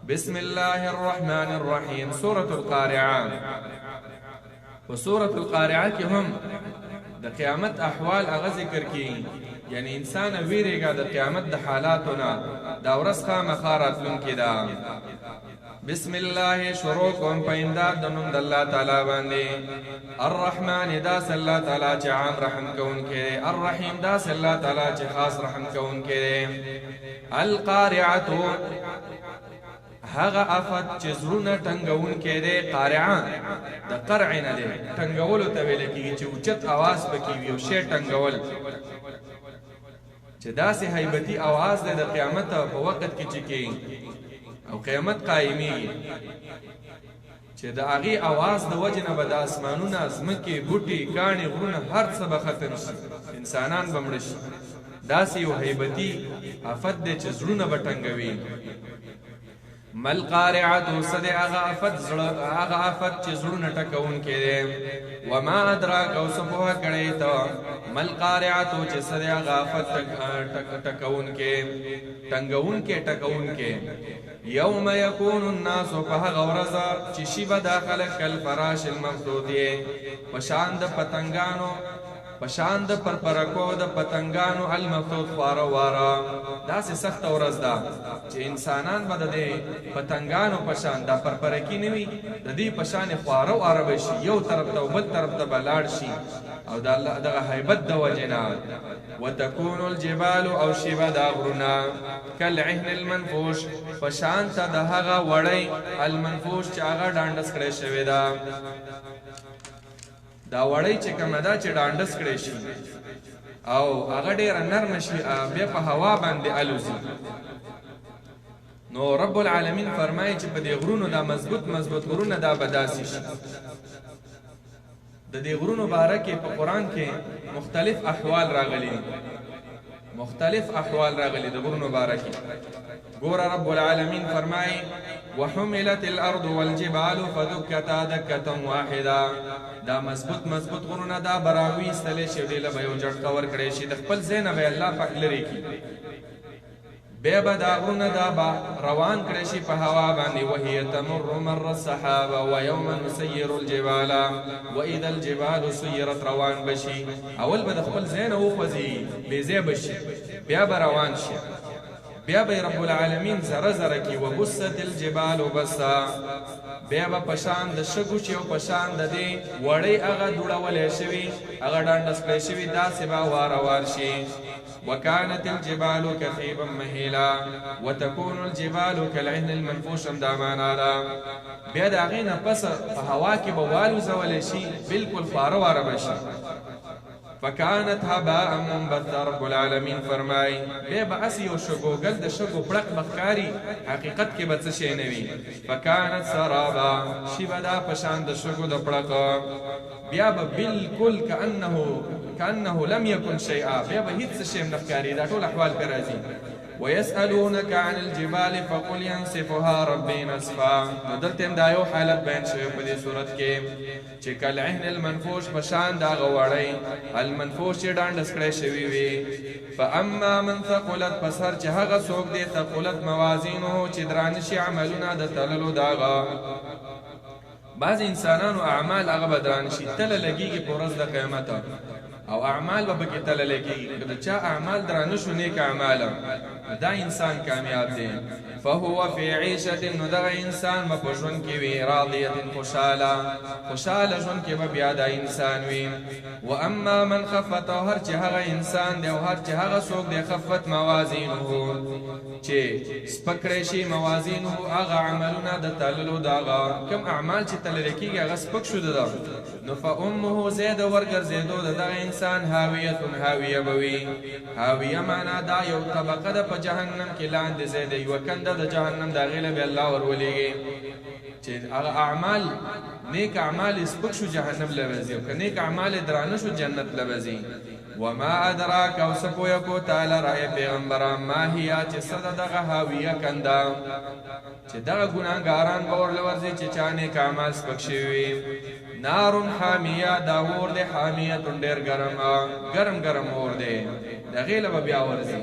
بسم الله الرحمن الرحیم. سورة القارعة. و سورة القارعة کی هم د قیامت احوال اغا ذکر کی، یعنی انسان ویریگا د قیامت د حالاتونا دا ورس خامخا راتلونکې ده. بسم الله شروع کوم په امداد د نوم د الله تعالی باندې. الرحمن داس الله تعالی چې عام رحم کوونکی دی، الرحیم داس الله تعالی چې خاص رحم کوونکی دی. القارعة هغه افت چې زړونه ټنګونکی دی. قارعه د قرع نه دی، ټنګولو ته ویل کېږي چې اوچت اواز پکې وي، یو شی ټنګول چې داسې هیبتي اواز دی د قیامت په وخت کې چې کېږي او قیامت قایمیږي، چې د هغې اواز د وجې نه به د اسمانونه، ځمکې، بوټي، کاڼي، غرونه هر څه به ختم شي، انسانان به مړه شي. داسې یو هیبتي افت دی چې زړونه به ټنګوي. مل قارعة صد اغا افت چې زړونه ټکونکی دی. وما ادراک او څه پوهه کړی ته مل قارعة چې صد اغا افت ټکونکی ټکونکی. یوم یکون الناس په هغه ورځ چې شي به دا خلک کالفراش المبثوث په شان د پتنګانو، پشان د پرپرکو د پتنګانو المبثوث خواره واره. داسې سخته ورځ ده چې انسانان به د دې پتنګانو پشان دا پرپرکي نه وي، د دې پشان خواره واره به شي، یو طرف ته او بل طرف ته به لاړ شي او د الله دغه هیبت د وجې نه. وتکون الجبال او شي به دا غرونه کالعهن المنفوش پشان ته د هغه وړی المنفوش چې هغه ډانډس کړی شوی ده. دا وړی چې کومه ده چې ډانډس کړی شي او هغه ډېره نرمه شي، بیا په هوا باندې الوزي. نو رب العالمین فرمایي چې په دې غرونو دا مضبوط غرونه دا به داسې شي. د دې غرونو باره کې په قرآن کې مختلف احوال راغلي د غرونو باره کې. ګوره رب العالمین فرمایي وحملت الارض والجبال فدكتا دكة واحده. دا مضبوط غرونه دا براوي استلې شي، دی له به یو جټکه ورکړی شي، د خپل ځای نه به الله پاک لرې کړي. بیا به دا غرونه دا به روان کړی شي په هوا باندې. وهي تمر مر السحاب ويوم نسير الجبال واذا الجبال سيرت. روان بشي، اول به د خپل ځای نه وخوځي، بې ځای بشي، بیا به روان شي. بیا به رب العالمین زره کی وبست الجبال بسا. بیا به پشان د شګو چې او پشان د دې وړی هغه دوړولی شوي، هغه ډانډس کړی شوي، داسې به وار شي. وكانت الجبال كثيبا مهيلا وتكون الجبال كالعهن المنفوش. دا معنا ده بیا د هغې نه پس په هوا کې به والوزولی شي، بلکل خواره واره به شي. فكانت هباء منبثا. رب العالمین فرمای بیا به اسې یو شګوګل د شګو پړق به ښکاري، حقیقت کې به څه شی نه وي. فکانت سرابا شي به دا په شان د شګو د پړق، بیا به بلکل کأنه لم یکن شیئا، بیا به هیڅ څه شی هم نه ښکاري. دا ټول احوال پرې راځي. ويسألونك عن الجبال فقل ينسفها ربي نسفا. نو دلته هم دا یو حالت بیان شوی په دې صورت کې چې کالعهن المنفوش په شان د هغه وړی المنفوش چې ډانډس کړی شوي وي. فاما من ثقلت، پس هر چې هغه څوک دی ثقلت موازینه چې درانه شي عملونه د تللو د هغه. بعض انسانانو اعمال هغه به درانه شي، تله لګېږي په ورځ د قیامت او اعمال به پکې تله لګېږي. که د چا اعمال درانه شو، نیک اعمال، دا انسان کامیاب دی. فهو فی عیشة، نو دغه انسان به په ژوند کې وي راضیة خوشحاله ژوند کې به بیا دا انسان وي. واما من خفت، او هر چې هغه انسان دی او هر چې هغه څوک دی خفت موازینه چې سپکړی شي، موازینه هغه عملونه د تللو د هغه کوم اعمال چې تللی کېږي هغه سپک شو ده، نو فامه زید ورګرځېدو د دغه انسان هاویه به وي. هاویه معنا دا یو طبقه ده په جهنم کې لاندې ځای دی، یوه کنده د جهنم د هغې له به الله ورولېږي چې هغه اعمال نیک اعمال یې سپک شو جهنم له به ځي، او که نیک اعمال یې درانه شو جنت له به ځي. وما ادراک، او څه پویه کو تعالی رای پیغمبره ما هي چې څه ده دغه هاویه کنده چې دغه ګناهګاران به ورله ورځي چې چا نیک اعمال سپک شوي وي. نار حامیه، دا اور دی حامیه ډېر ګرم اور دی، د هغې له به بیا ورځي.